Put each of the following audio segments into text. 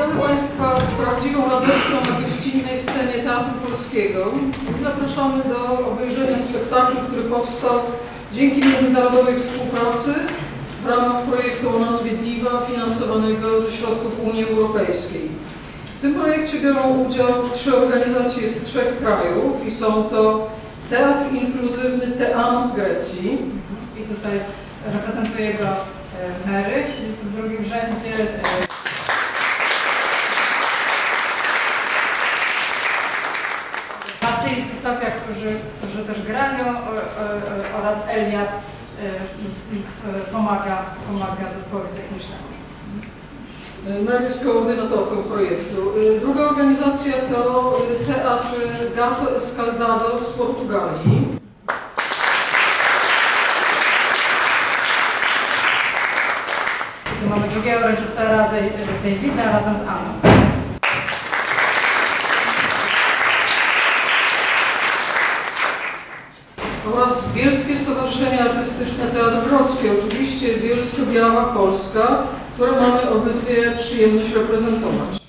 Witamy Państwa z prawdziwą radością na gościnnej scenie Teatru Polskiego i zapraszamy do obejrzenia spektaklu, który powstał dzięki międzynarodowej współpracy w ramach projektu o nazwie DIVA finansowanego ze środków Unii Europejskiej. W tym projekcie biorą udział 3 organizacje z 3 krajów i są to Teatr Inkluzywny Teama z Grecji. I tutaj reprezentuje go Mary, czyli w drugim rzędzie Wasyl i Sofia, którzy też grają, oraz Elias i pomaga zespołowi technicznemu. Mary jest koordynatorką projektu. Druga organizacja to Teatr Gato Escaldado z Portugalii. Tu mamy drugiego reżysera, Davida, razem z Anną. Oraz Bielskie Stowarzyszenie Artystyczne Teatr Wrocki, oczywiście Bielsko-Biała Polska, które mamy obydwie przyjemność reprezentować.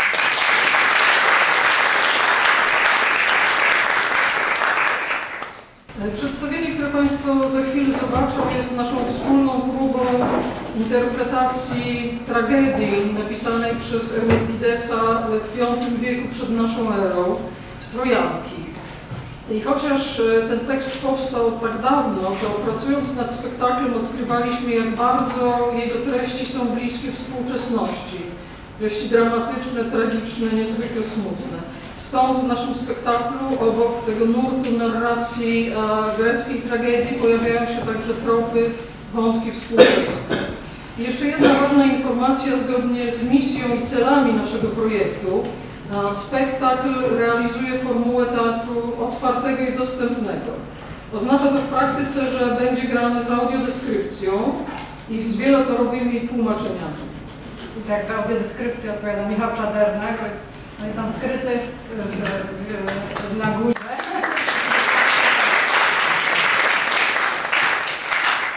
Przedstawienie, które Państwo za chwilę zobaczą, jest naszą wspólną próbą interpretacji tragedii napisanej przez Euripidesa w V wieku przed naszą erą, Trojanki. I chociaż ten tekst powstał tak dawno, to pracując nad spektaklem odkrywaliśmy, jak bardzo jego treści są bliskie współczesności. Treści dramatyczne, tragiczne, niezwykle smutne. Stąd w naszym spektaklu obok tego nurtu narracji greckiej tragedii pojawiają się także tropy, wątki współczesne. I jeszcze jedna ważna informacja zgodnie z misją i celami naszego projektu. Spektakl realizuje formułę teatru otwartego i dostępnego. Oznacza to w praktyce, że będzie grany z audiodeskrypcją i z wielotorowymi tłumaczeniami. I tak za audiodeskrypcję odpowiada Michał Czaderna, on jest tam skryty na górze.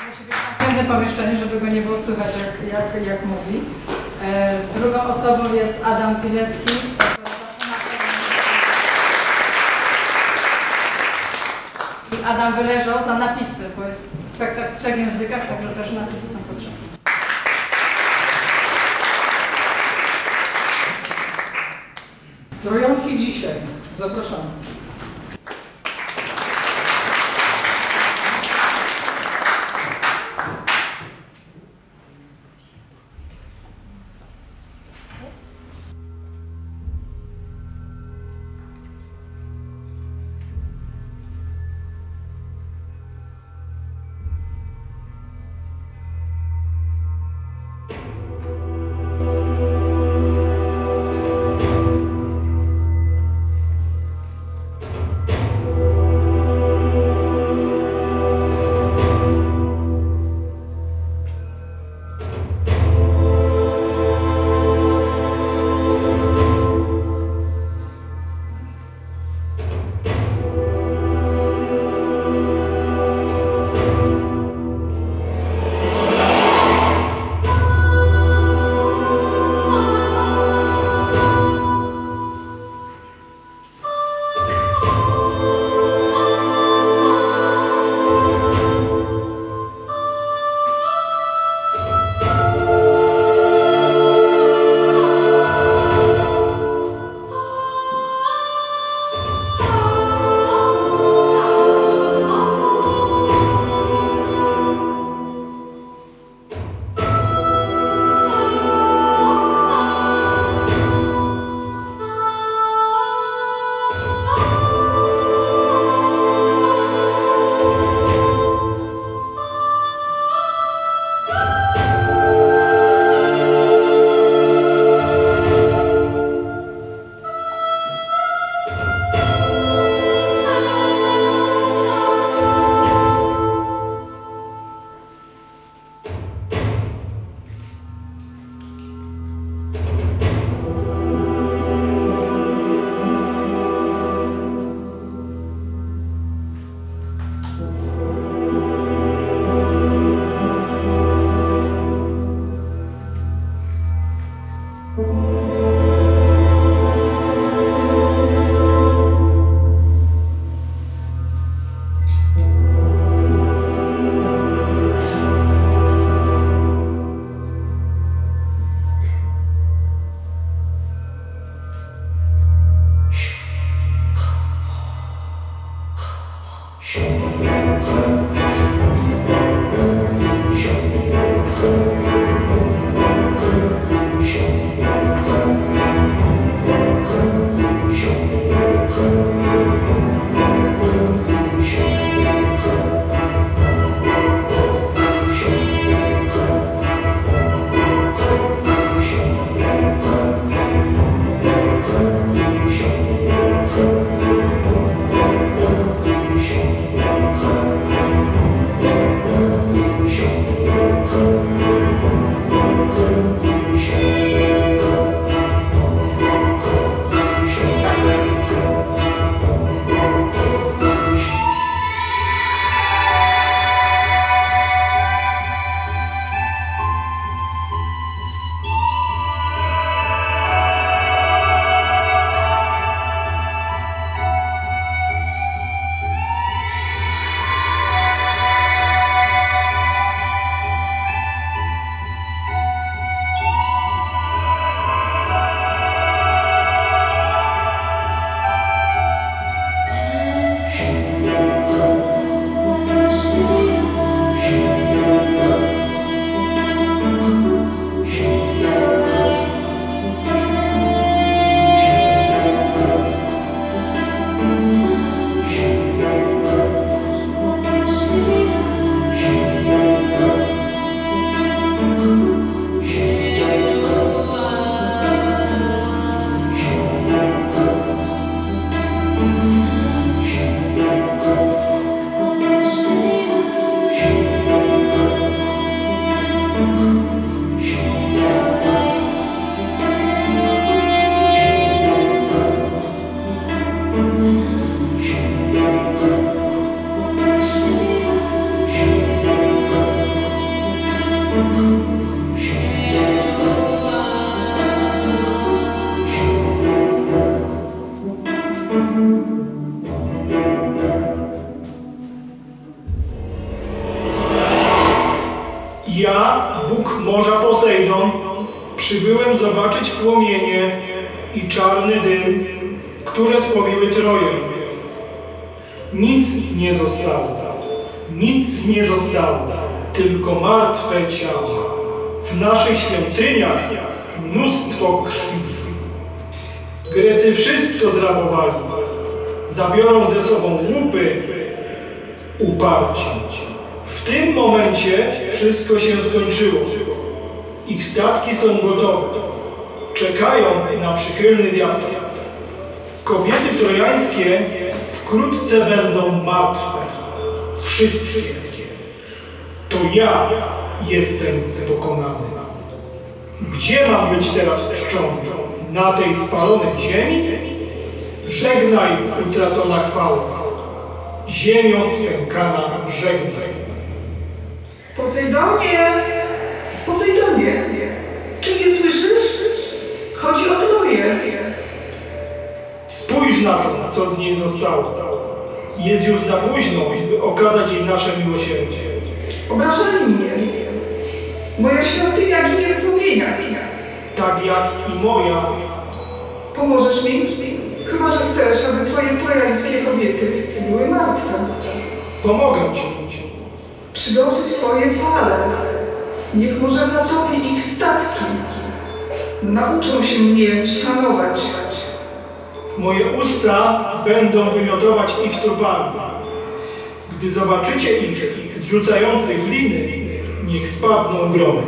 Musi być zamknięte pomieszczenie, żeby go nie było słychać, jak mówi. Drugą osobą jest Adam Pilecki. I Adam wyleżał za napisy, bo jest spektakl w 3 językach, także też napisy są potrzebne. Trojanki dzisiaj. Zapraszamy. mogłem zobaczyć płomienie i czarny dym, które spowiły Troję. Nic nie zostało, nic nie zostało, tylko martwe ciała. W naszych świątyniach mnóstwo krwi. Grecy wszystko zrabowali, zabiorą ze sobą łupy, uparci. W tym momencie wszystko się skończyło. Ich statki są gotowe, czekają na przychylny wiatr. Kobiety trojańskie wkrótce będą martwe. Wszystkie. To ja jestem pokonany. Gdzie mam być teraz czczony? Na tej spalonej ziemi? Żegnaj, utracona chwała. Ziemią spękana, żegnaj. Posejdonie! Posejdonie! Czy nie słyszysz? Chodzi o Troję. Spójrz na to, co z niej zostało. Jest już za późno, by okazać jej nasze miłosierdzie. Obrażali mnie. Moja świątynia ginie w płomieniach. Tak jak i moja. Pomożesz mi? Chyba że chcesz, aby twoje trojańskie kobiety były martwe. Pomogę ci. Przygotuj swoje fale. Niech może zatopi ich statki. Nauczą się mnie szanować. Moje usta będą wymiotować ich trupami. Gdy zobaczycie ich zrzucających liny, niech spadną gromy.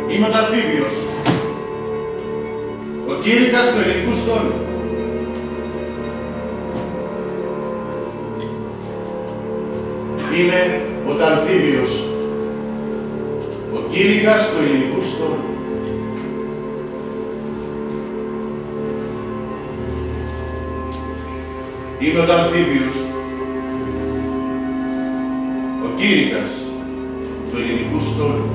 Είμαι ο Ταρθίβιος, ο κήρυκας του ελληνικού στόλου. Είμαι ο Ταρθίβιος, ο κήρυκας του ελληνικού στόλου. Είμαι ο Ταρθίβιος, ο κήρυκας του ελληνικού στόλου.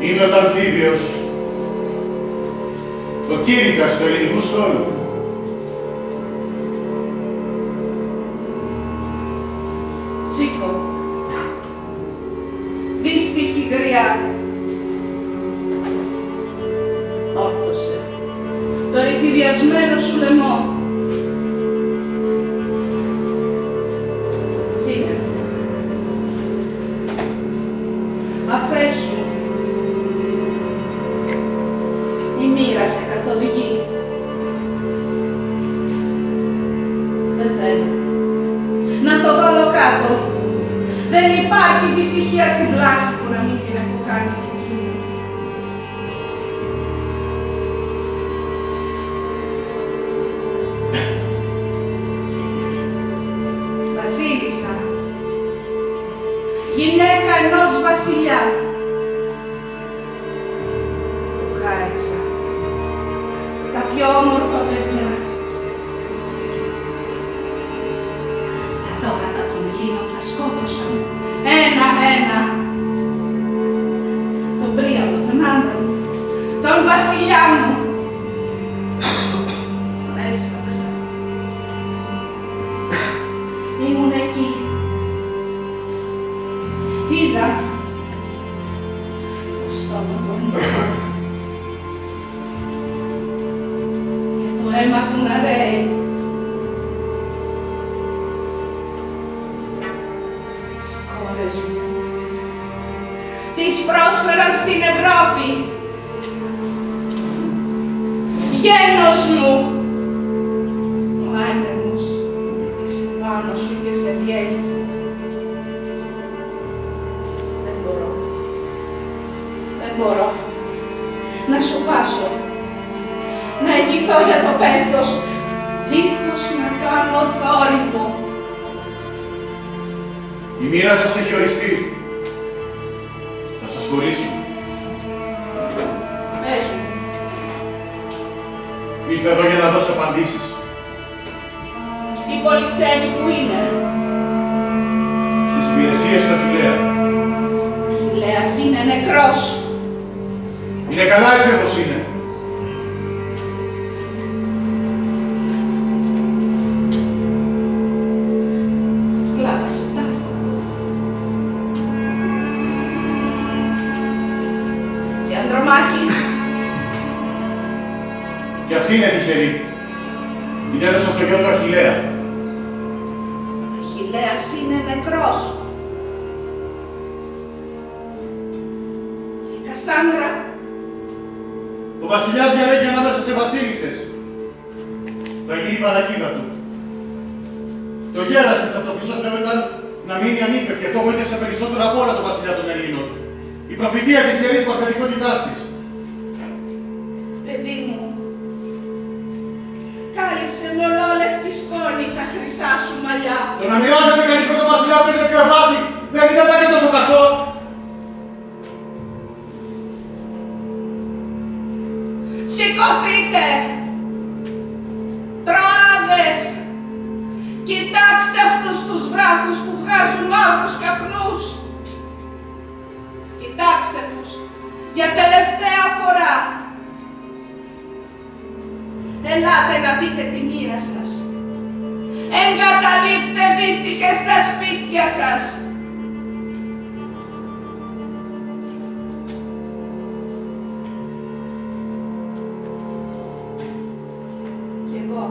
Είμαι ο Ταρθίβιος, ο κήρυκας του ελληνικού στόλου. Σήκω. Δύστιχη γριά. Όρθωσε. Το ρητιδιασμένο σου λαιμό. Σύννεφε. Αφέσου. μοίρα σε καθοδηγεί. Δεν θέλω να το βάλω κάτω. Δεν υπάρχει δυστυχία στην πλάση που να μην την έχω κάνει δική μου. Βασίλισσα, γυναίκα ενός βασιλιά. Του χάρισα τα πιο όμορφα παιδιά. Τα δώρατα των Ελλήνων τα σκότωσαν ένα-ένα. Τον Πρίαμο, τον άντρα μου, τον βασιλιά μου. Τον έσφαξα. Ήμουν εκεί. Είδα το στόμα των Ελλήνων και το αίμα του να ρέει. Τις κόρες μου τις πρόσφεραν στην Ευρώπη. Γένος μου, ο άνεμος και σε πάνω σου και σε διέλυσε. Δεν μπορώ να σου πάσω, να ηγηθώ για το πένθος, δίχως να κάνω θόρυβο. Η μοίρα σας έχει οριστεί. Θα σας χωρίσουν. Πες μου. Ήρθα εδώ για να δώσω απαντήσεις. Οι πολυξένοι που είναι. Στις υπηρεσίες του Αχιλλέα. Ο Αχιλλέας είναι νεκρός. Είναι καλά έτσι όπως είναι. Σκλάβασε τάφο. Και Ανδρομάχη. Και αυτή είναι τυχερή. Την έδωσα στο γιο του Αχιλλέα. Ο Αχιλλέας είναι νεκρός. Και η Κασάνδρα. Ο βασιλιάς διαλέγει ανάμεσα σε βασίλισσες. Θα γίνει η παρακίδα του. Το γέρας της από το πίσω Θεό ήταν να μείνει ανήφευκη. Αυτό γοήτευσε περισσότερο από όλα το βασιλιά των Ελλήνων. Η προφητεία της ιερής παρθενικότητάς της. Παιδί μου, κάλυψε με ολόλευκη σκόνη τα χρυσά σου μαλλιά. Το να μοιράζεται κανείς με τον βασιλιά του είναι κρεβάτι. Δεν είναι τα και τόσο κακό. Σηκωθείτε! Τροάδες! Κοιτάξτε αυτούς τους βράχους που βγάζουν μαύρους καπνούς. Κοιτάξτε τους για τελευταία φορά. Ελάτε να δείτε τη μοίρα σας. Εγκαταλείψτε δύστιχες τα σπίτια σας. Κι εγώ.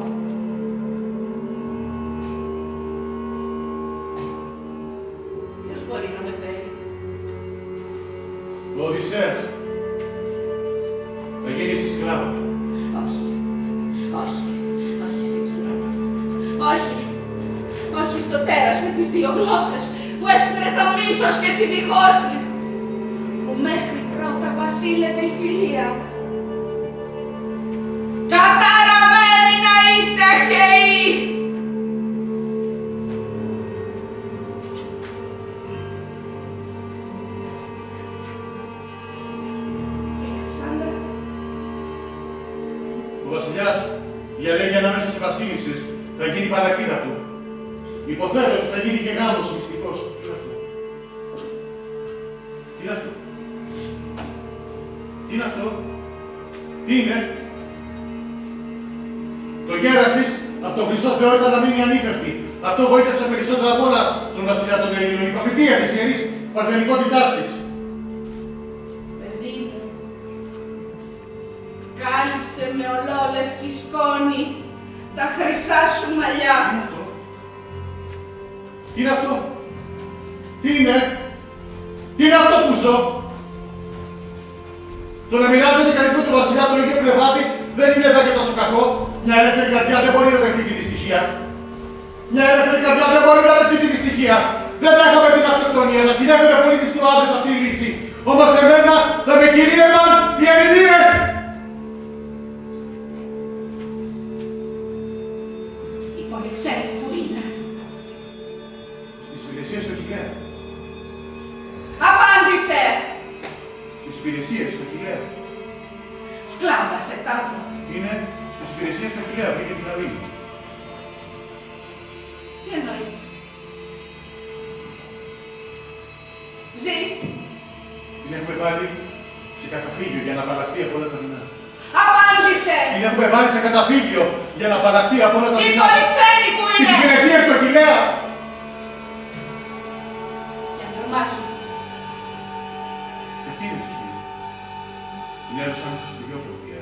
Ποιος μπορεί να με θέλει? Ο Οδυσσέας. Θα γίνεις η σκλάβα του. Όχι. Όχι. Όχι σε εκείνο. Όχι. Όχι στο τέρας με τις δύο γλώσσες που έσπηρε το μίσος και τη διχόση. Που μέχρι πρώτα βασίλευε η φιλία. Καταραμένοι να είστε αρχαίοι! Και η Κασάνδρα. Ο βασιλιάς διαλέγει ανάμεσα σε βασίλισσες. Θα γίνει η παρακίδα του. Υποθέτω ότι θα γίνει και γάμος μυστικός. Τι είναι αυτό? Τι είναι αυτό? Τι είναι? Το γέρας της από τον Χριστό Θεό ήταν να μείνει ανήφευτη. Αυτό γοήτευσε περισσότερο από όλα τον βασιλιά των Ελλήνων. Η προφητεία της ιερής παρθενικότητάς της. Παιδί μου, κάλυψε με ολόλευκη σκόνη τα χρυσά σου μαλλιά. Τι είναι αυτό? Τι είναι αυτό? Τι είναι? Τι είναι αυτό που ζω? Το να μοιράζεται κανείς με τον βασιλιά το ίδιο κρεβάτι δεν είναι εδώ και τόσο κακό. Μια ελεύθερη καρδιά δεν μπορεί να δεχτεί τη δυστυχία. Μια ελεύθερη καρδιά δεν μπορεί να δεχτεί τη δυστυχία. Δεν δέχομαι την αυτοκτονία, να συνέφερε πολύ τις τουάδες αυτή η λύση. Όμως εμένα θα με κυρίευαν οι ερμηνείες. Οι πολυξένοι που είναι. Στις υπηρεσίες του Αχιλλέα. Απάντησε! Στις υπηρεσίες του Αχιλλέα. Σκλάβασε τάφο. Είναι στις υπηρεσίες του Αχιλλέα, βρήκε τη Γαλήνη. Τι εννοείς? Ζει. Την έχουμε βάλει σε καταφύγιο για να απαλλαχθεί από όλα τα δεινά. Απάντησε! Την έχουμε βάλει σε καταφύγιο για να απαλλαχθεί από όλα τα Οι δεινά. πολυξένοι που Στις είναι. υπηρεσίες του Αχιλλέα. Για να μάθει. Και αυτή είναι τυχαία. Την έδωσαν στην πιο φωτιά.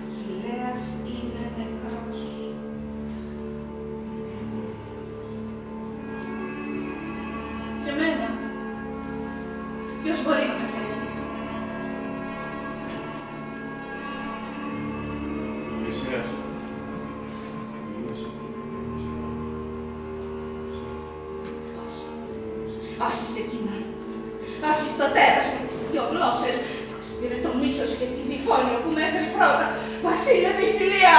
Αχιλλέας είναι νεκρός. Και εμένα. Ποιος μπορεί να με θέλει? Οδυσσέας. Όχι σε εκείνα. Όχι στο τέρας με τις δύο γλώσσες. Πώς πήρε το μίσος και τη διχόνοια που με έφερε πρώτα. Βασίλεια τη φιλία.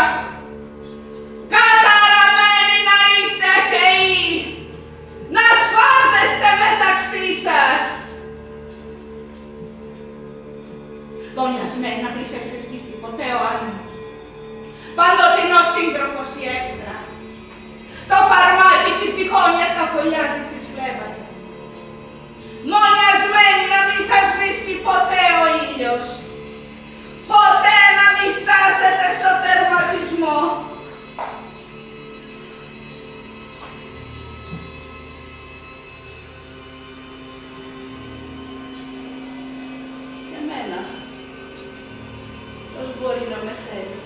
Καταραμένοι να είστε αχαιοί. Να σφάζεστε μεταξύ σας. Πονιασμένοι να βρεις εσείς ποτέ ο άνεμος. Παντοτινός σύντροφος η έκδρα. Το φαρμάκι της διχόνοιας τα φωλιάζει στις φλέβατε. Μονιασμένοι να μην σας βρίσκει ποτέ ο ήλιος. Ποτέ να μην φτάσετε στο τερματισμό. Και εμένα, πώς μπορεί να με θέλει?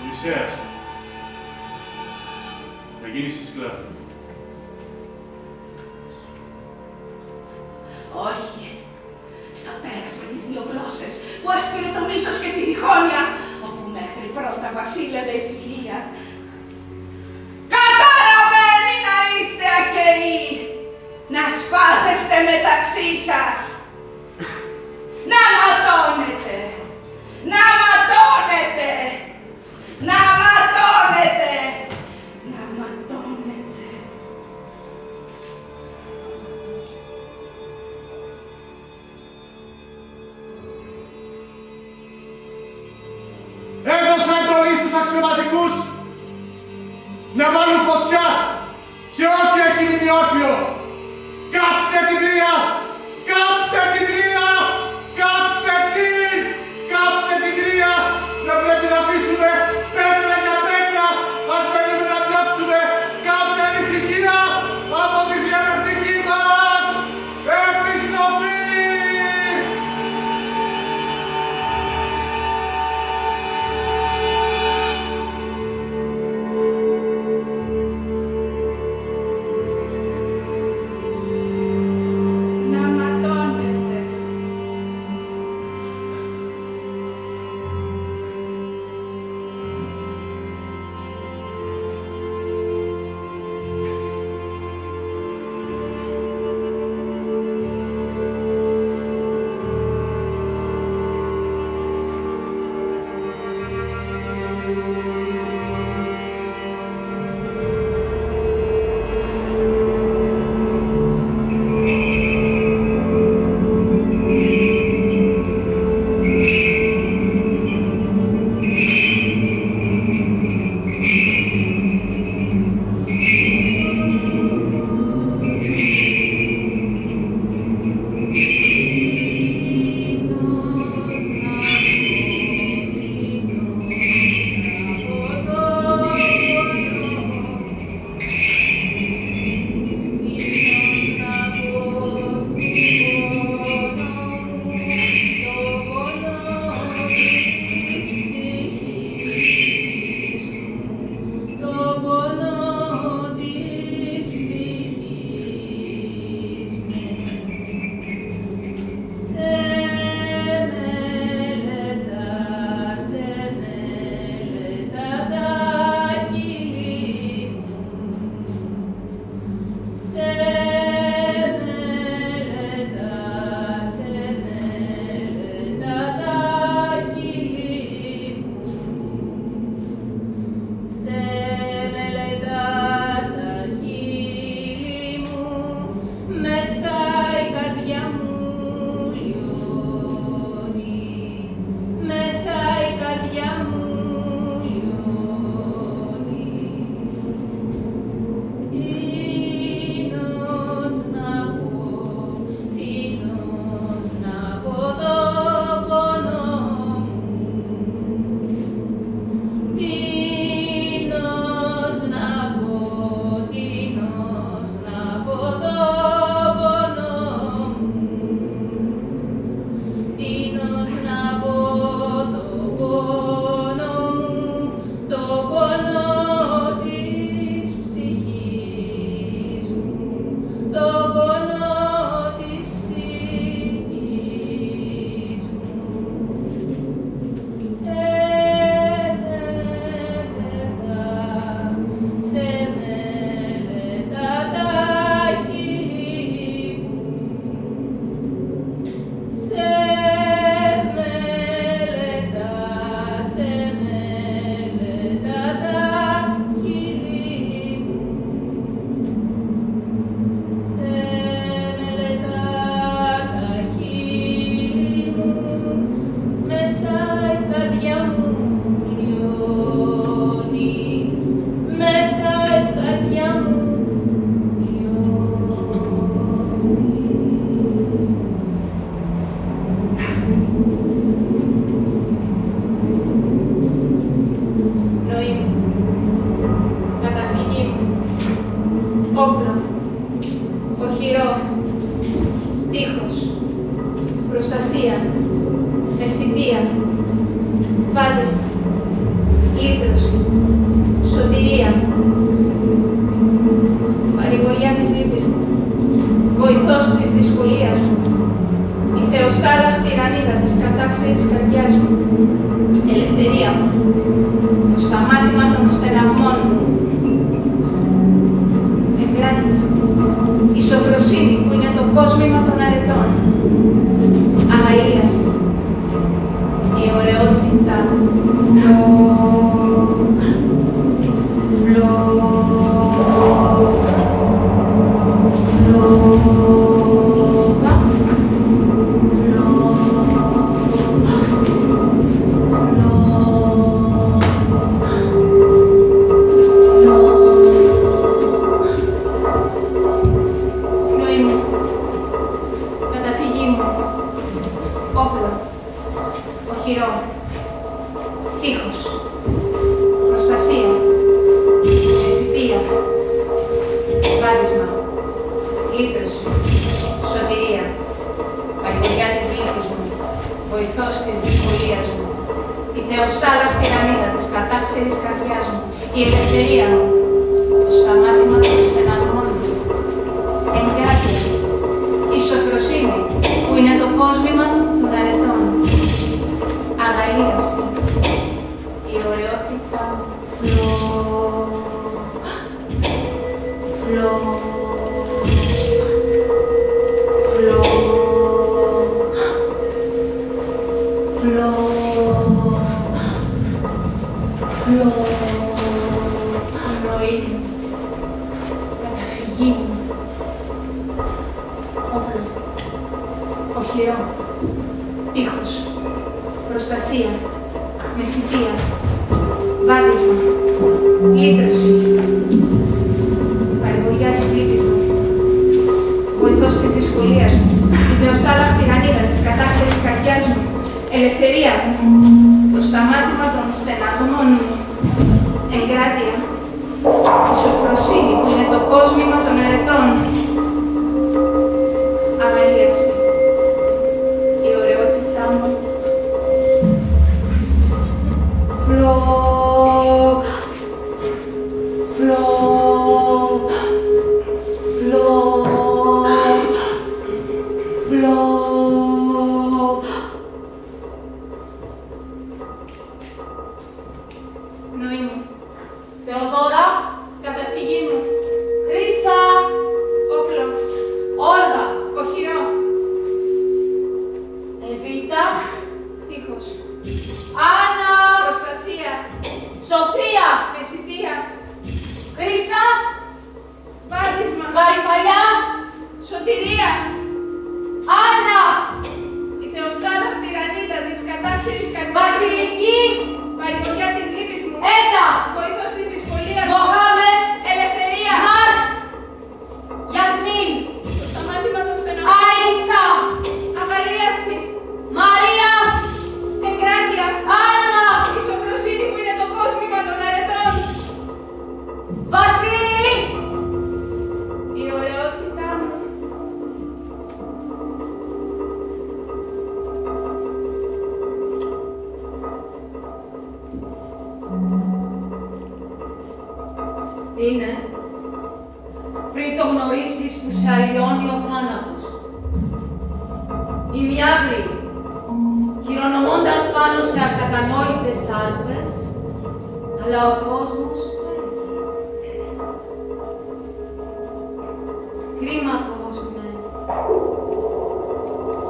Οδυσσέας. Να γίνεις σκλάβο. Όχι. Στο τέρας με τις δύο γλώσσες που έσπηρε το μίσος και τη διχόνοια, όπου μέχρι πρώτα βασίλευε η φιλία. Καταραμένοι να είστε αχαιοί, να σφάζεστε μεταξύ σας, να ματώνετε, να ματώνετε, να ματώνετε, να ματώνετε. Έδωσα εντολή στους αξιωματικούς να βάλουν φωτιά σε ό,τι έχει μείνει όρθιο. Κάψτε την τρία! Κάψτε την τρία! Κάψτε την! Κάψτε την τρία! Δεν πρέπει να αφήσουμε πέτρα για πέτρα αν θέλουμε να διώξουμε κάποια ανησυχία από τη διαλεκτική μας επιστροφή! τείχος, προστασία, αισθητία, βάδισμα, λύτρωση, σωτηρία, παρηγοριά της λύπης μου, βοηθός της δυσκολίας μου, η θεοστάλαχτη ρανίδα της κατάξεης καρδιάς μου, ελευθερία μου, το σταμάτημα των στεναγμών μου, εγκράτεια, η σοφροσύνη που είναι το κόσμημα των αρετών, αγαλίαση, η ωραιότητα, τείχος, προστασία, αισθητία, βάδισμα, λύτρωση, σωτηρία, παρηγοριά της λύπης μου, βοηθός της δυσκολίας μου, η θεοστάλαχτη ρανίδα της κατάξερης καρδιάς μου, η ελευθερία μου, το σταμάτημα των στεναγμών μου, εγκράτεια, η σοφροσύνη που είναι το κόσμημα των αρετών, αγαλίαση, η ωραιότητα, πνοή μου, καταφυγή μου, όπλο, οχυρό, τείχος, προστασία, μεσητεία, βάδισμα, λύτρωση, παρηγοριά της λύπης μου, βοηθός της δυσκολίας μου, η θεοστάλαχτη ρανίδα της κατάξερης καρδιάς μου, ελευθερία μου, το σταμάτημα των στεναγμών μου, εγκράτεια, η σοφροσύνη που είναι το κόσμημα των αρετών, αγαλίαση, η ωραιότητά μου, πνοή μου, Θεοδώρα, καταφυγή μου, Χρύσα, όπλο, Όλγα, οχυρό, Εβίτα, τείχος, Άννα, προστασία, Σοφία, μεσητεία, Χρύσα, βάδισμα, Γαριφαλιά, σωτηρία, Άννα, η θεοστάλαχτη ρανίδα της κατάξερης καρδιάς, Βασιλική, παρηγοριά της λύπης μου, Έτα, βοηθός της δυσκολίας μου, Μοχάμετ, ελευθερία, Μας, Γιασμίν, το σταμάτημα των στεναγμών, Αΐσα, αγαλίαση, Μαρία, εγκράτεια, Άλμα, η σοφροσύνη που είναι το κόσμημα των αρετών, Βασίλη, η ωραιότητά μου, είναι πριν το γνωρίσεις που σε αλλοιώνει ο θάνατος. Η Μιάγρη, χειρονομώντας πάνω σε ακατανόητες άλπες, αλλά ο κόσμος φεύγει. Κρίμα κόσμε,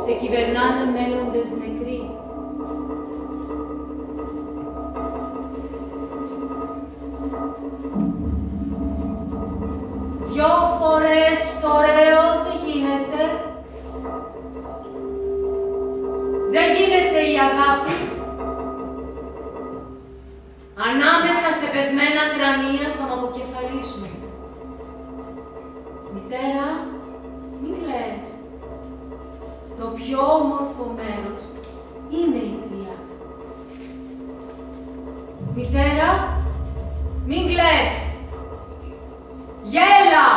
σε κυβερνάνε μέλλοντες νεκροί. Δυο φορές το ωραίο δεν γίνεται. Δεν γίνεται η αγάπη. Ανάμεσα σε πεσμένα κρανία θα μ' αποκεφαλίσουν. Μητέρα, μην κλαις. Το πιο όμορφο μέρος είναι η τρία. Μητέρα, μην κλαις. Γέλα!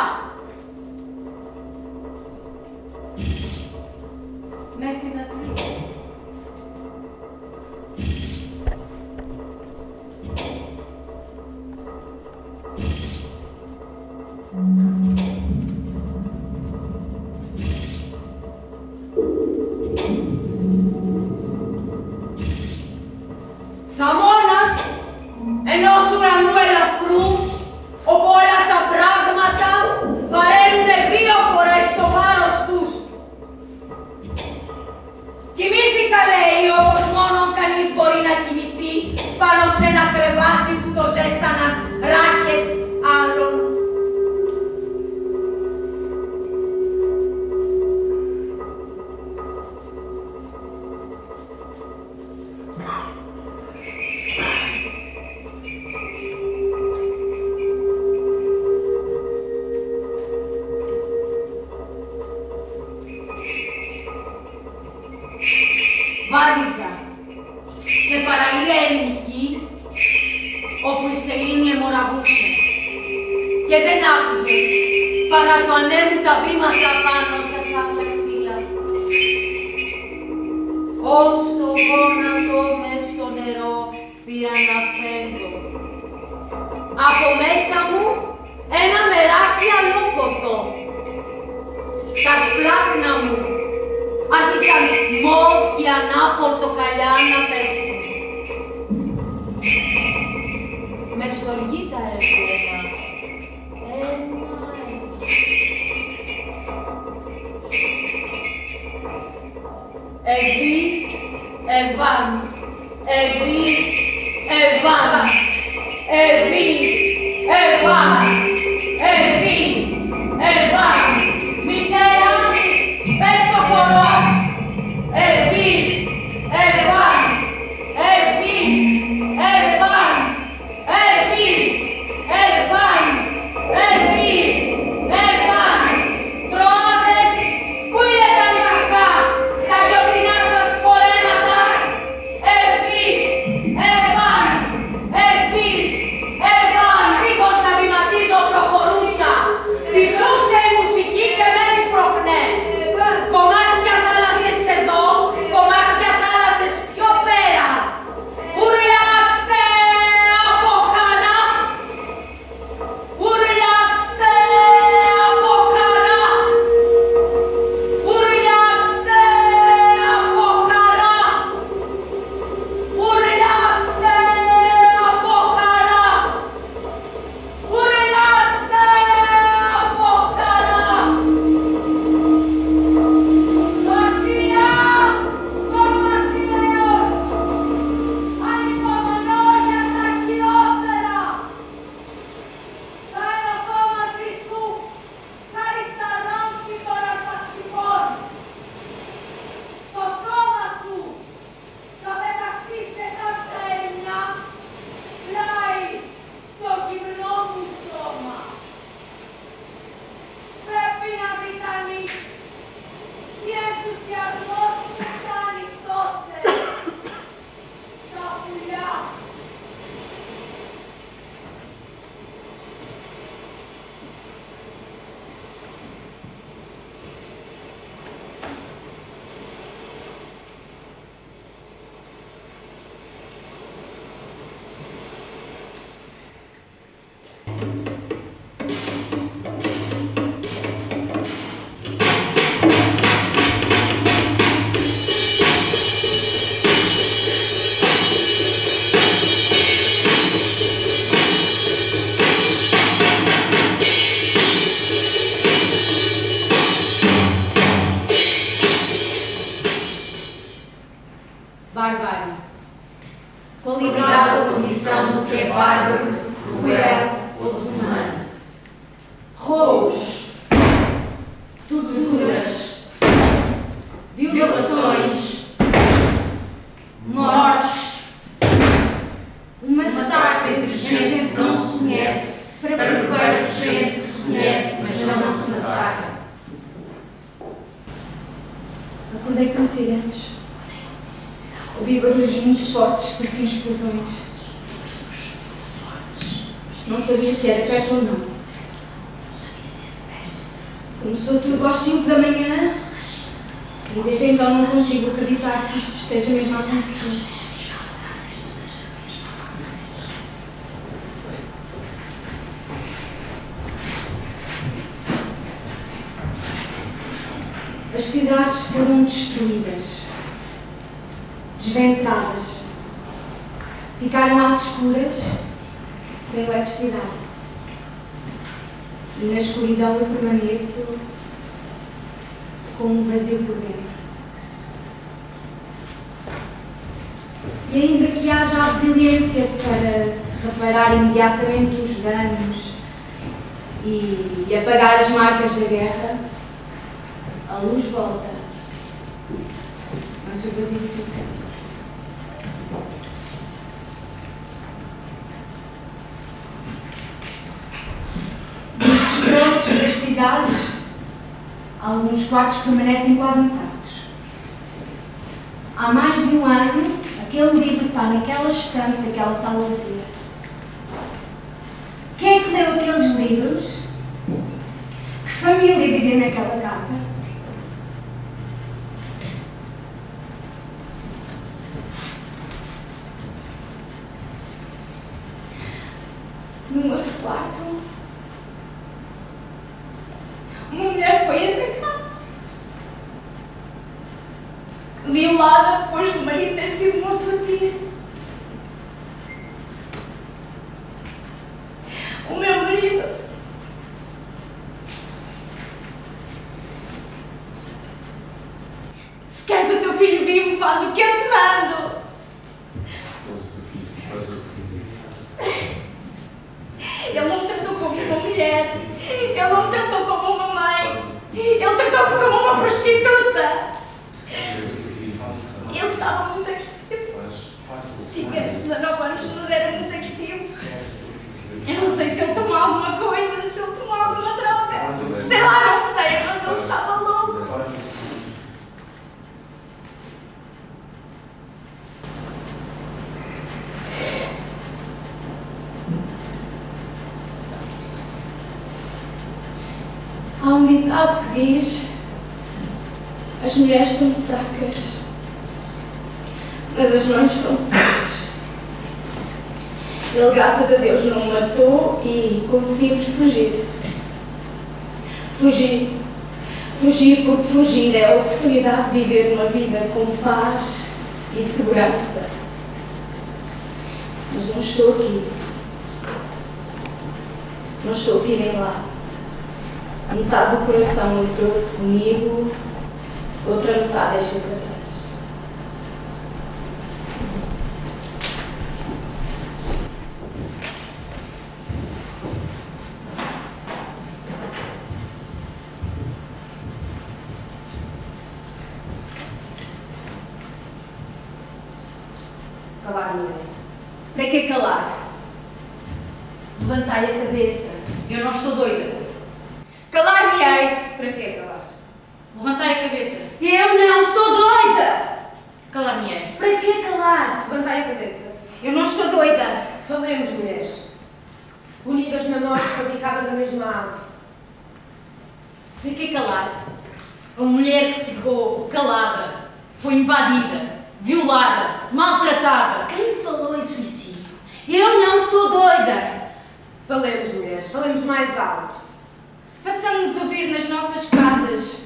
μέχρι δακρύα. Θαμώνας ενός ουρανού ελαφρού, όπου όλα τα πράγματα βαραίνουνε 2 φορές το βάρος τους. Κοιμήθηκα, λέει, όπως μόνο κανείς μπορεί να κοιμηθεί πάνω σε ένα κρεβάτι που το ζέσταναν ράχες άλλων. Βάδιζα σε παραλία ερημική, όπου η σελήνη αιμορραγούσε και δεν άκουγες παρά το ανέμου τα βήματα πάνω στα σάπια ξύλα. Ως το γόνατο μες στο νερό πήρα να φεύγω. Από μέσα μου ένα μεράκι αλόκοτο. Τα σπλάχνα μου άρχισαν μόκιανα πορτοκαλιά να πέφτουν. Με στοργή τα έφυγα. Ευή, Εβάν, Ευή, Εβάν, Ευή, Εβάν, Ευή, Εβάν, μητέρα, πες το χορό, Ευή, Εβάν, Ευή, Εβάν, Ευή, Εβάν, Ευή, Εβάν, τρώματες, πού είναι τα λυκά, τα γιορτινά σας φορέματα, Ευή, Εβάν, Ευή, Εβάν, δίχως να βηματίζω προχωρούσα, φυσούσε η μουσική και με έσπροχνε. Κομμάτια θάλασσες εδώ, κομμάτια θάλασσες πιο πέρα. Ουρλιάξτε από χαρά, ουρλιάξτε από χαρά, ουρλιάξτε από χαρά, ουρλιάξτε από χαρά, ουρλιάξτε από χαρά. Βασιλιά, τον βασιλέος, ανυπομονώ για τα χειρότερα. Θα ενωθώ μαζί σου, χάρη στα ρόμφη των αρπακτικών. Στο σώμα σου θα πεταχθεί σε κάποια ερημιά, πλάι στο γυμνό μου σώμα. Πρέπει να δει κανείς τι ενθουσιασμός σου φτάνει τότε στα πουλιά. Bárbaro. Cuidado com missão que é bárbaro, cruel ou desumano. Roubos, torturas, violações, mortes, um massacre entre gente que não se conhece, para proveito de gente que se conhece, mas não se massacra. Acordei com acidentes. Ouvi barulhos muito fortes, pareciam explosões. Não sabia se era perto ou não. Começou tudo às 5 da manhã. E desde então não consigo acreditar que isto esteja mesmo a acontecer. As cidades foram destruídas, desventradas, ficaram às escuras, sem eletricidade. E na escuridão eu permaneço com um vazio por dentro. E ainda que haja a resiliência para se reparar imediatamente os danos e apagar as marcas da guerra, a luz volta, mas o vazio fica. Nos destroços das cidades, alguns quartos permanecem quase intactos. Há mais de um ano, aquele livro está naquela estante daquela sala vazia. Quem é que leu aqueles livros? Que família vivia naquela casa? No outro quarto, uma mulher foi atacada, violada depois do marido ter sido morto a tiro. O meu marido se queres o teu filho vivo, faz o que eu te mando. Ele não me tratou como uma mulher, ele não me tratou como uma mãe, ele tratou-me como uma prostituta. Ele estava muito agressivo. Tinha 19 anos, mas era muito agressivo. Eu não sei se ele tomou alguma coisa, se ele tomou alguma droga. Sei lá, não sei, mas ele estava louco. Há um ditado que diz: as mulheres são fracas, mas as mães são fortes. Ele, graças a Deus, não me matou e conseguimos fugir. Fugir porque fugir é a oportunidade de viver uma vida com paz e segurança. Mas não estou aqui. Não estou aqui nem lá. Metade do coração eu trouxe comigo, outra metade deixei para trás. Calar, mulher. Para que calar? Levantai a cabeça. Eu não estou doida. Calar-me-ei! Para que calar? Levantai a cabeça. Eu não estou doida! Calar-me-ei. Para que calar? Levantai a cabeça. Eu não estou doida! Falemos, mulheres. Unidas na morte fabricada da mesma ave. Para que calar? A mulher que ficou calada foi invadida, violada, maltratada. Quem falou em suicídio? Eu não estou doida! Falemos, mulheres. Falemos mais alto. Façamos-nos ouvir nas nossas casas,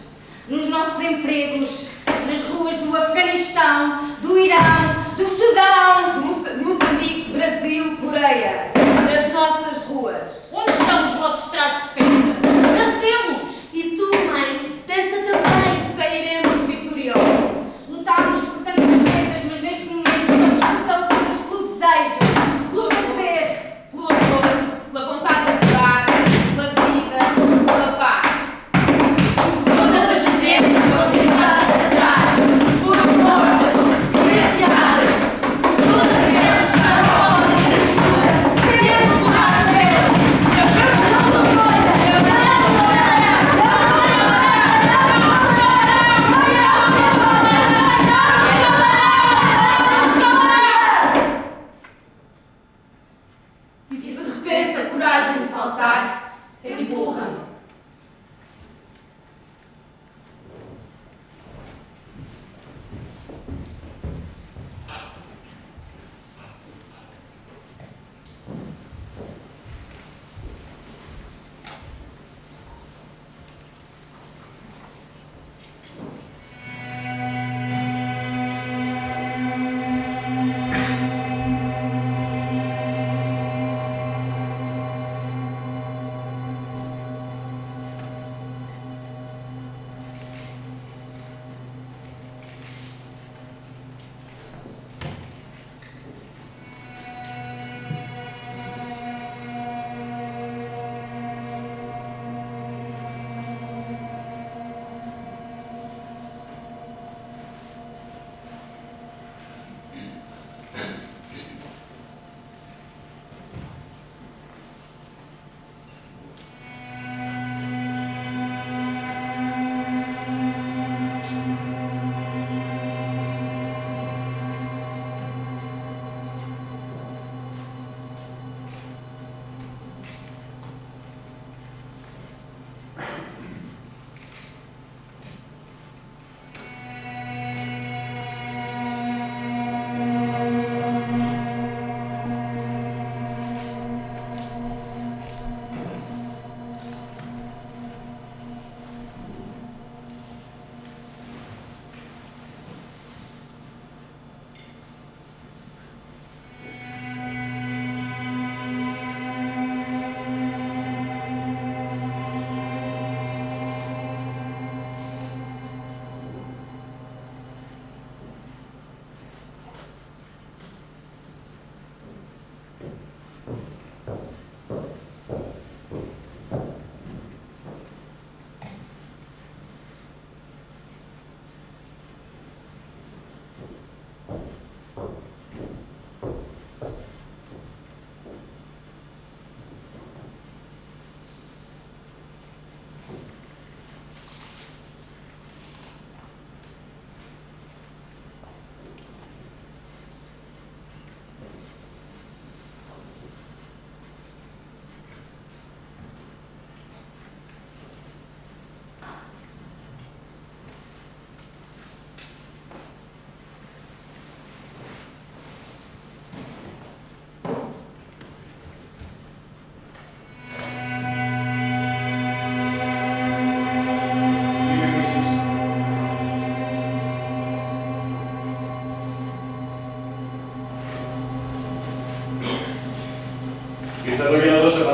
nos nossos empregos, nas ruas do Afeganistão, do Irão, do Sudão, De Moçambique, Brasil, Coreia. Nas nossas ruas. Onde estão os vossos trajes de festa? Dancemos! E tu, mãe, dança também! Sairemos vitoriosos. Lutámos por tantas coisas, mas neste momento estamos fortalecidas pelo desejo, pelo prazer. Pelo amor, pela vontade de dar, pela vida, pela paz. Todas as mulheres foram deixadas para trás, foram mortas, silenciadas, por todas aquelas que estavam ao lado da rua. Queremos lutar por elas. Eu não estou doida, eu não estou doida.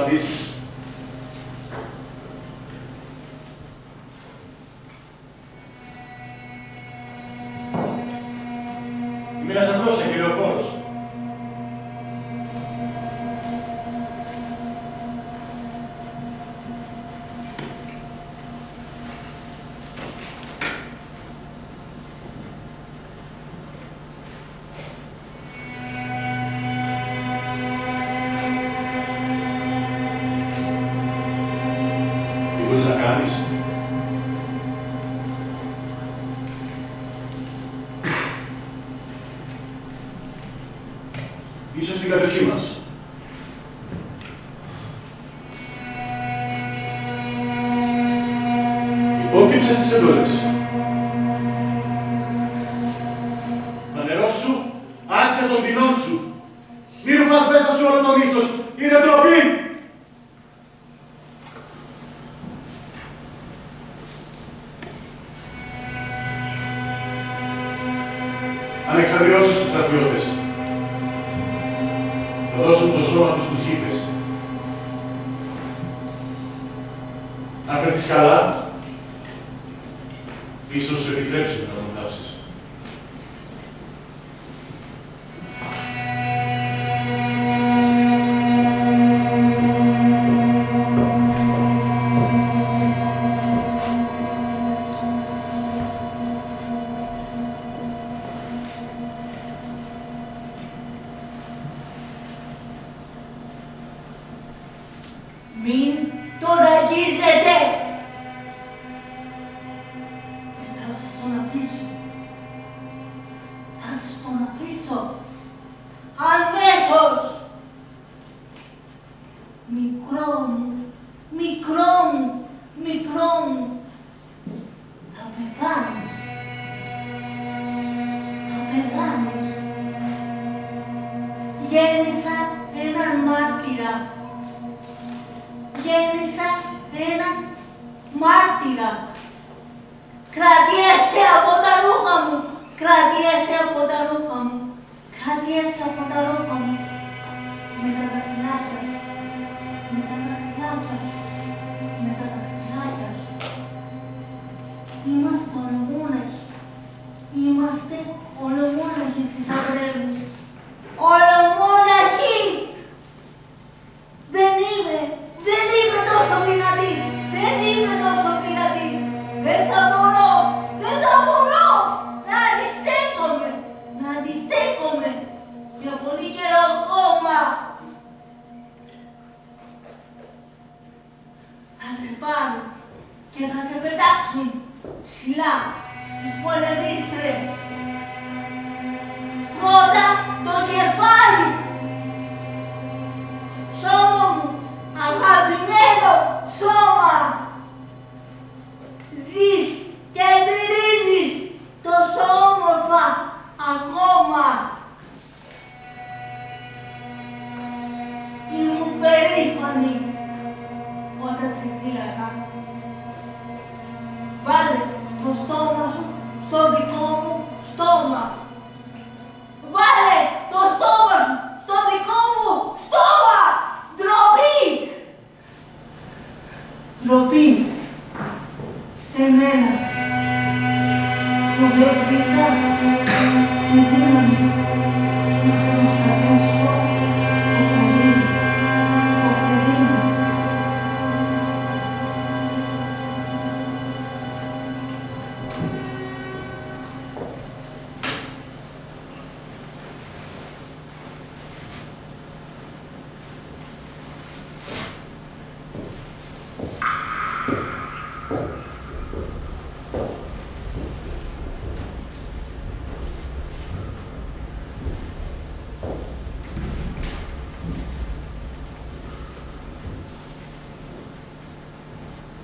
απαντήσεις. Είμαι ένας απλός εγγελιοφόρος. Τι μπορείς να κάνεις? Είσαι στην κατοχή μας. Υπόκυψες τις εντολές. Τα νερό σου άξια των ποινών σου. Μη ρουφάς μέσα σου όλο το μίσος. Είναι ντροπή! Αν εξαδειώσεις τους στρατιώτες, θα δώσουν το σώμα τους στους γήπες. Αν φερθείς καλά, ίσως σου επιτρέψουν να τον θάψεις. Μην τον αγγίζετε! Δεν θα σας τον αφήσω. Θα σας τον αφήσω. Αμέσως! Μικρό μου, μικρό μου, μικρό μου. Θα πεθάνεις. Θα πεθάνεις. Γέννησα έναν μάρτυρα. Γέννησα έναν μάρτυρα. Κρατιέσαι από τα ρούχα μου. Κρατιέσαι από τα ρούχα μου. Κρατιέσαι από τα ρούχα μου. Με τα δαχτυλάκια σου. Με τα δαχτυλάκια σου. Με τα δαχτυλάκια σου. Είμαστε ολομόναχοι. Είμαστε ολομόναχοι της Αβρέμου. Ολομόναχοι! Δεν είμαι τόσο δυνατή! Δεν είμαι τόσο δυνατή! Δεν θα μπορώ! Να αντιστέκομαι! Για πολύ καιρό ακόμα! Θα σε πάρουν και θα σε πετάξουν ψηλά στις πολεμίστρες. Πρώτα το κεφάλι! Σώμα μου, αγαπημένο σώμα! Ζεις και μυρίζεις τόσο όμορφα ακόμα! Ήμουν περήφανη όταν σε φύλαγα. Βάλε το στόμα σου στο δικό μου στόμα. Βάλε το στόμα σου στο δικό μου στόμα! Ντροπή! Ντροπή σε μένα που δεν βρήκα τη δύναμη να προστατεύσω το παιδί μου.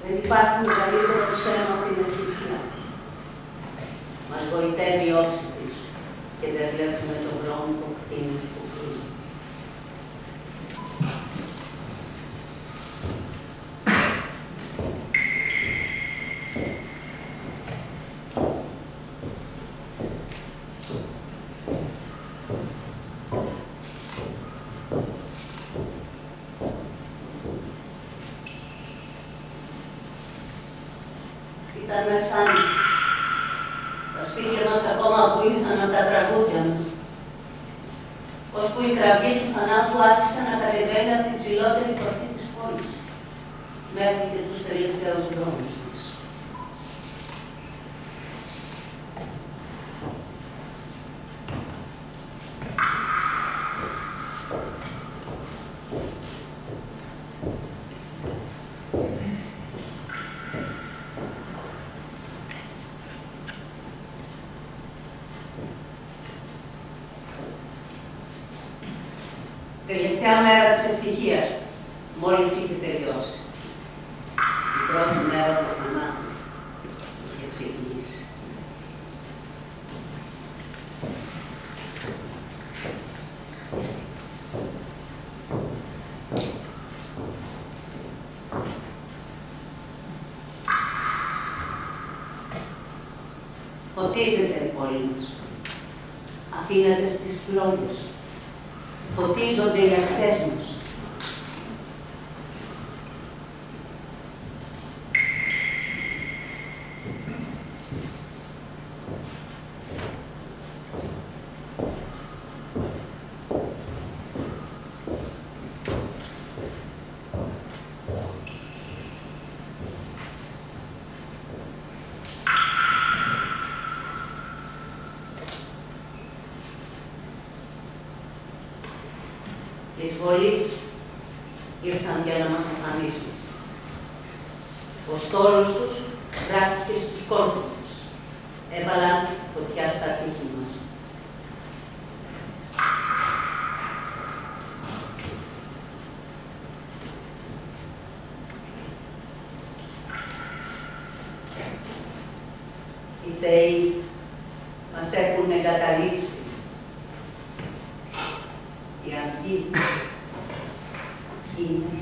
Δεν υπάρχει μεγαλύτερο ψέμα από την ευτυχία. Μας γοητεύει η όψη της και δεν βλέπουμε τον βρώμικο κτίνος που κρύβει. Τα σπίτια μας ακόμα βούησαν από τα τραγούδια μας. Ώσπου η κραυγή του θανάτου άρχισε να κατεβαίνει από την ψηλότερη κορφή της πόλης, μέχρι και τους τελευταίους δρόμους της. Τελευταία μέρα της ευτυχίας, μόλις είχε τελειώσει. Η πρώτη μέρα του θανάτου είχε ξεκινήσει. Φωτίζεται η πόλη μας. Αφήνεται στις φλόγες. Φωτίζονται οι ακτές μας. Οι εισβολείς ήρθαν για να μας εμφανίσουν. Ο στόλος τους βράχηκε στους κόρπους μας. Έβαλαν φωτιά στα τείχη μας. Οι θεοί μας έχουν εγκαταλείψει. Η αυγή είναι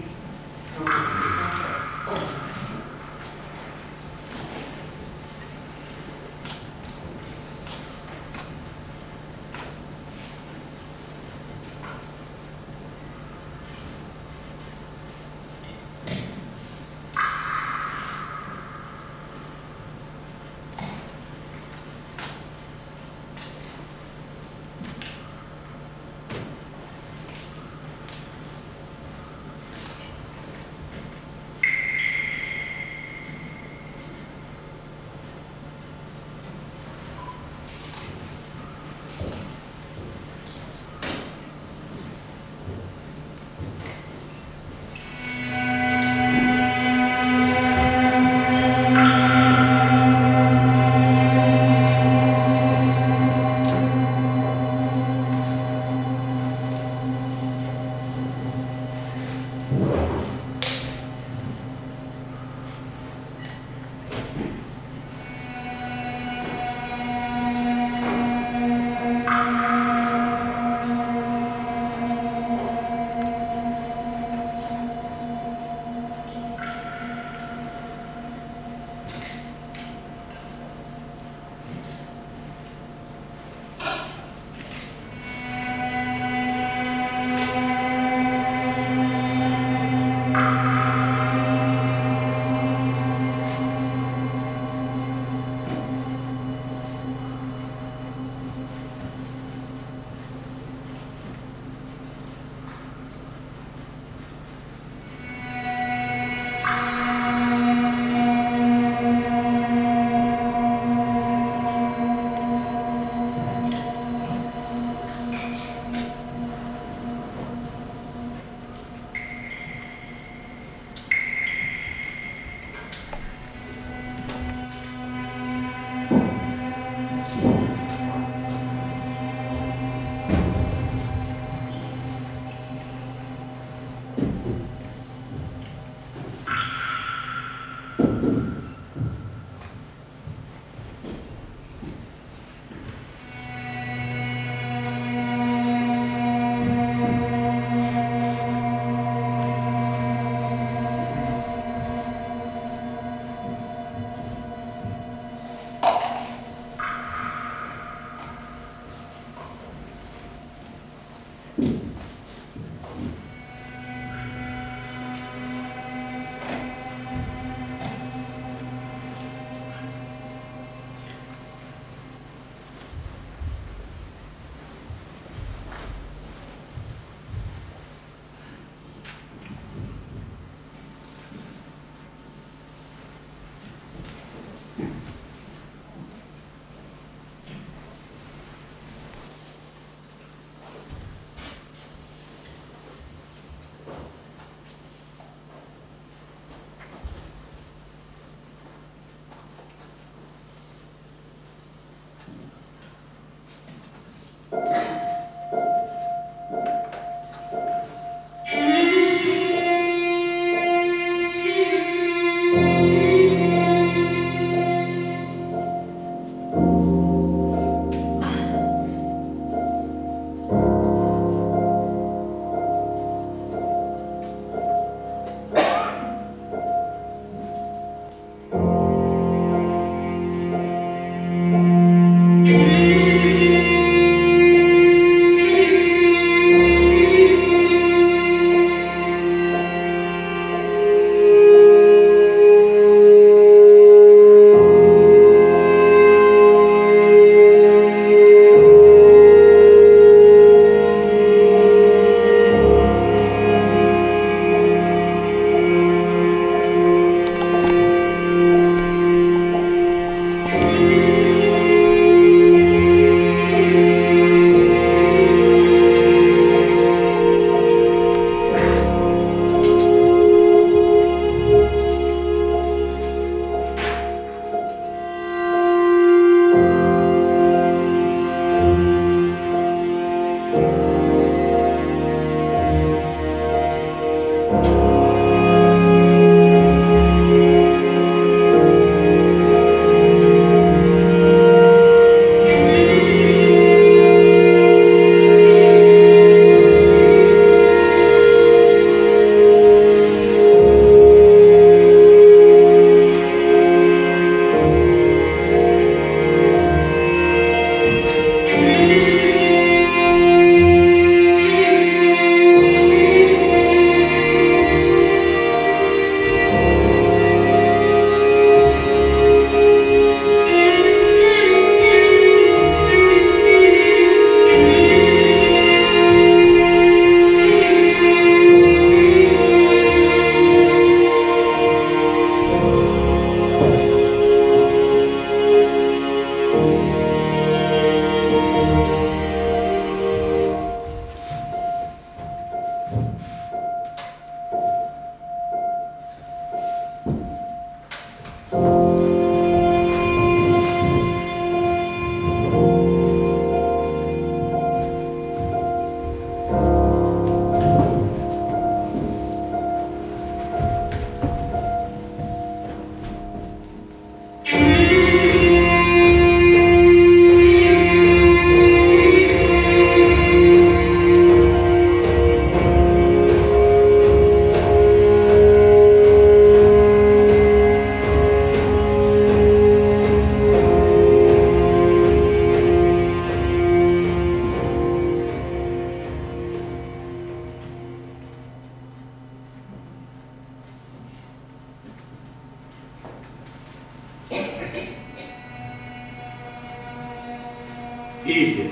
Ήλιε,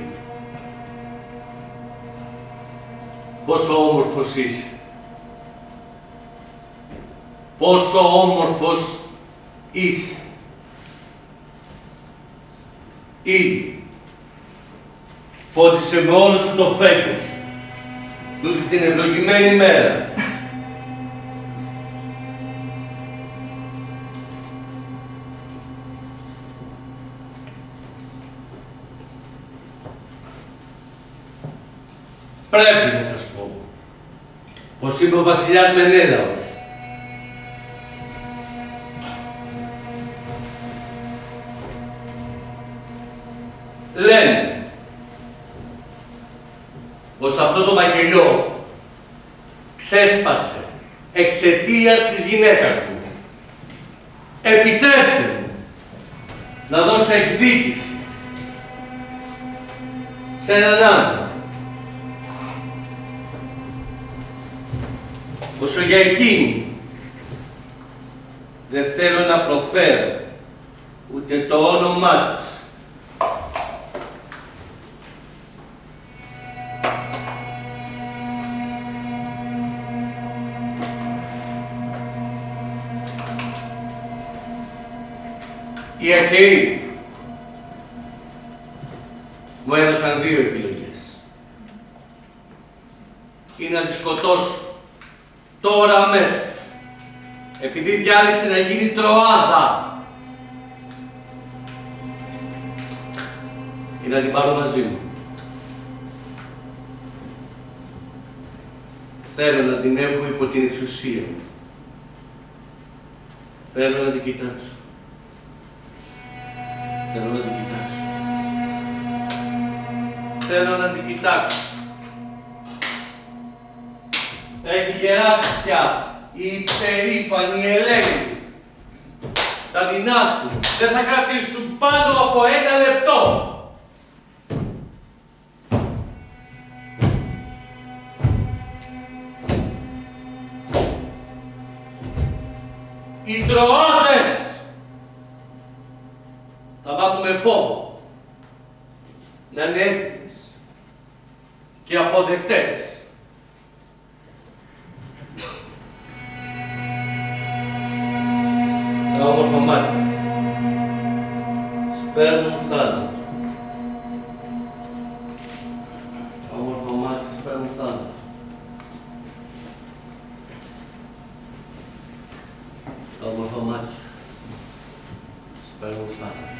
πόσο όμορφος είσαι. Πόσο όμορφος είσαι. Ήλιε, φώτισε με όλο σου το φέκος, τούτη την ευλογημένη μέρα. Πρέπει να σας πω πως είμαι ο βασιλιάς Μενέδαος. Λένε πως αυτό το μακελιό ξέσπασε εξαιτίας της γυναίκας μου. Επιτρέψτε μου να δώσω εκδίκηση σε έναν άντρα. Όσο για εκείνη δεν θέλω να προφέρω ούτε το όνομά της. Οι αρχαίοι μου έδωσαν δύο επιλογές. Ή να τη σκοτώσω τώρα αμέσως, επειδή διάλεξε να γίνει Τροάδα. και να την πάρω μαζί μου. Θέλω να την έχω υπό την εξουσία μου. Θέλω να την κοιτάξω. Θέλω να την κοιτάξω. Θέλω να την κοιτάξω. Έχει γεράσει πια η υπερήφανη Ελένη. Τα δεινά σου δεν θα κρατήσουν πάνω από 1 λεπτό. Οι Τροάδες θα μάθουν με φόβο να είναι έτοιμες και αποδεκτές. Τα όμορφα μάτια σπέρνουν θάνατο. Τα όμορφα μάτια σπέρνουν θάνατο. Τα όμορφα μάτια σπέρνουν θάνατο.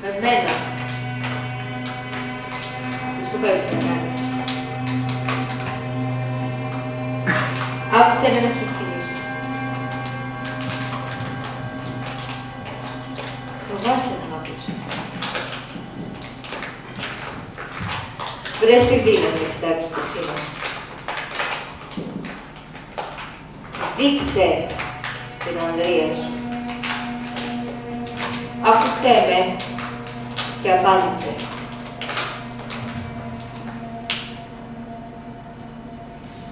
Με μένα. Τι σκοπεύεις να κάνεις? Άφησε με να σου εξηγήσω. Φοβάσαι να μ' ακούσεις. Βρες τη δύναμη να κοιτάξεις το θύμα σου. Δείξε την ανδρεία σου. Άκουσέ με και απάντησε.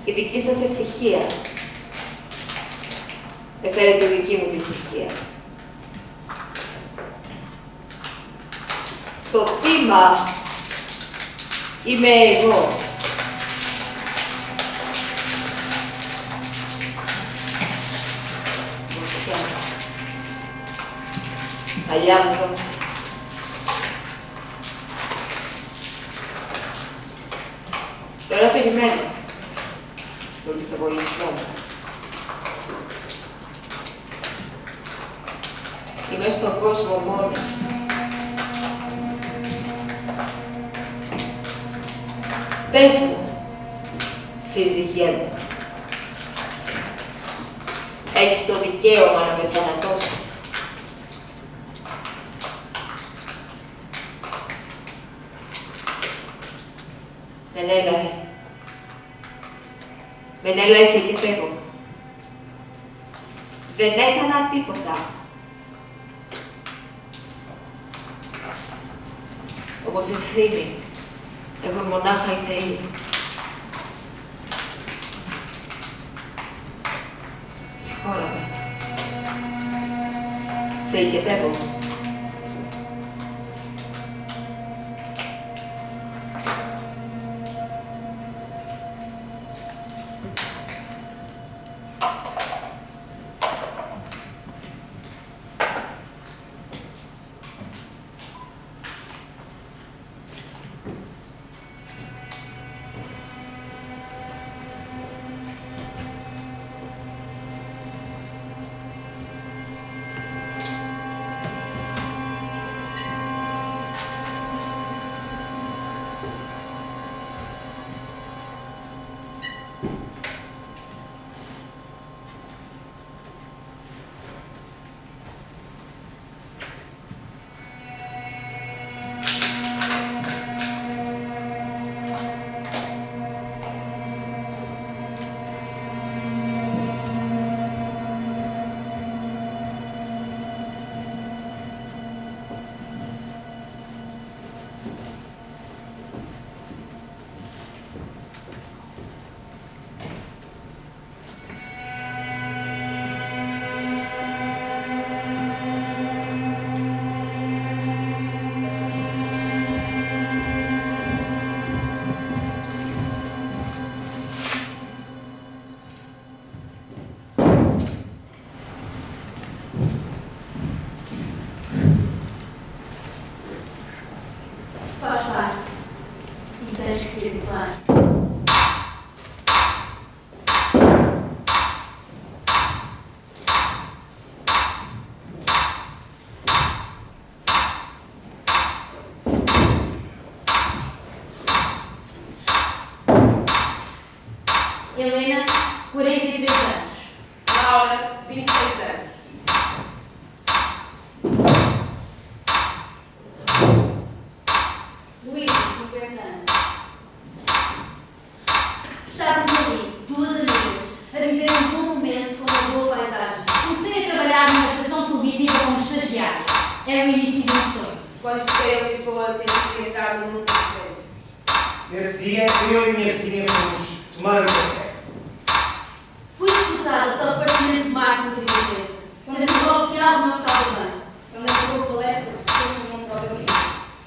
Η δική σας ευτυχία έφερε τη δική μου δυστυχία. Το θύμα είμαι εγώ. Παλιά μου δόξα. Τώρα περιμένω τον λιθοβολισμό μου. Είμαι στον κόσμο μόνο. Πες μου, σύζυγέ μου, έχεις το δικαίωμα να με θανατώσεις. Μενέλαε. Μενέλαε, σε κετεύω. Δεν έκανα τίποτα. Όπως ευθύνη έχουν μονάχα οι θεοί. Συγχώραμε. Σε οικετεύω. tens que te habituar. Helena, 43 anos. Laura, 26 anos. Luísa, 50 anos. Estávamos ali, duas amigas, a viver um bom momento com uma boa paisagem. Comecei a trabalhar numa estação televisiva como estagiária. Era o início de um sonho. Quando cheguei a Lisboa, senti que entrar num mundo diferente. Nesse dia, eu e minha vizinha fomos tomar um café. Fui recrutada para o departamento de marketing da minha empresa. Senti logo que algo não estava bem. Quando acabou a palestra, a pessoa chamou-me para o gabinete.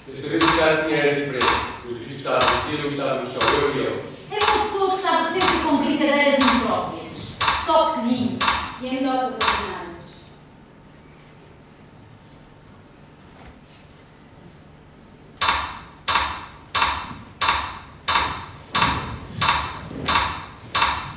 Desta vez o caso assim era diferente. Os vídeos estavam a descer, eu estava no chão, eu e ele. Era uma pessoa que estava sempre com brincadeiras impróprias, toquezinhos e anedotas ordinárias.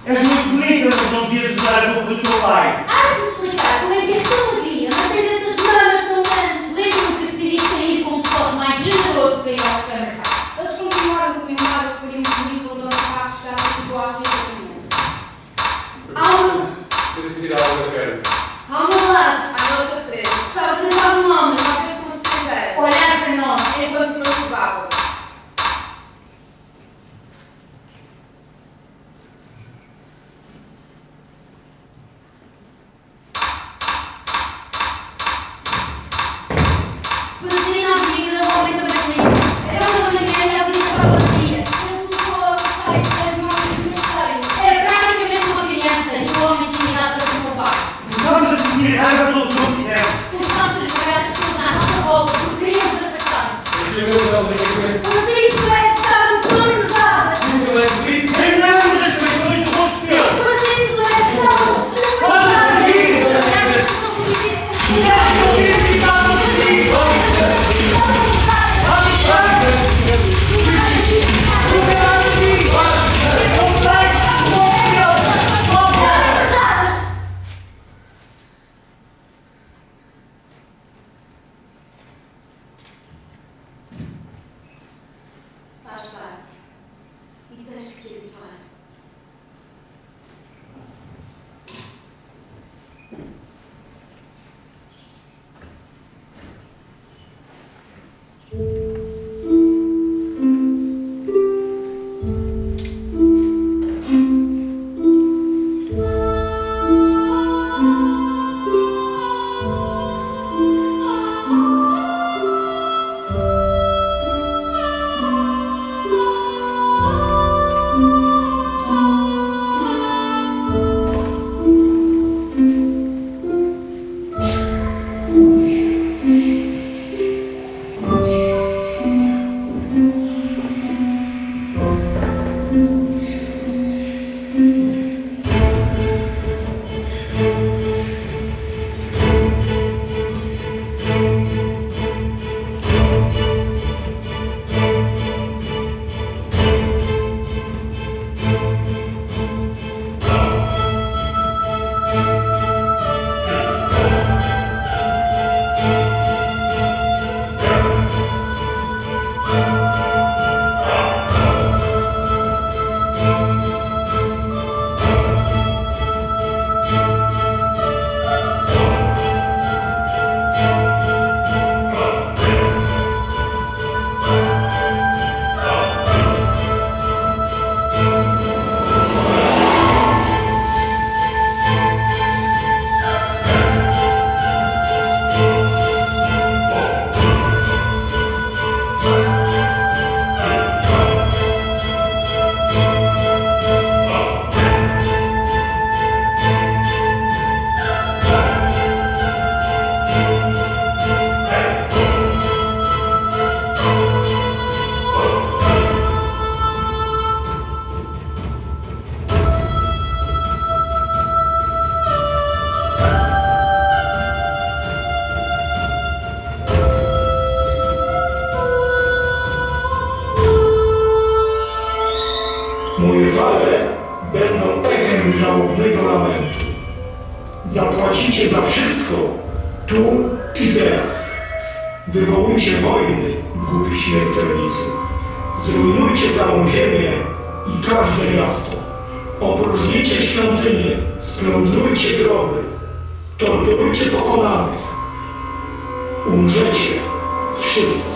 És muito bonita, mas não devias usar a roupa do teu pai. Há de explicar como é que és tão magrinha, mas tens essas mamas tão grandes. Lembro-me que decidi sair com um decote mais generoso para ir ao supermercado. Eles continuaram a comentar o que faríamos comigo quando o meu carro chegasse a Lisboa às 6 da manhã. Sem se tirar algo da perna. Ao meu lado, à nossa frente, estava sentado um homem, uma vez como se sentara, olhar para nós enquanto se masturbava. Vazia na avenida, o homem também saiu. Era uma da manhã e a avenida estava vazia. Ele colocou a saia das mãos nos meus seios. Era praticamente uma criança e o homem tinha idade para ser meu pai. Começámos a sentir raiva pelo que não fizemos. Começámos a jogar as pessoas à nossa volta porque queríamos afastar-nos. Esse é o meu nome da cabeça. Mas aí os colegas estavam sonorusadas. Nem lembro das feições do rosto dele. Mas aí os colegas estavam sonorusadas. Faz parte. E tens que te habituar. Moje wale będą echem żałobnego lamentu. Zapłacicie za wszystko, tu i teraz. Wywołujcie wojny, głupi śmiertelnicy. Zrujnujcie całą ziemię i każde miasto. Opróżnijcie świątynie, splądrujcie groby. Torturujcie pokonanych. Umrzecie wszyscy.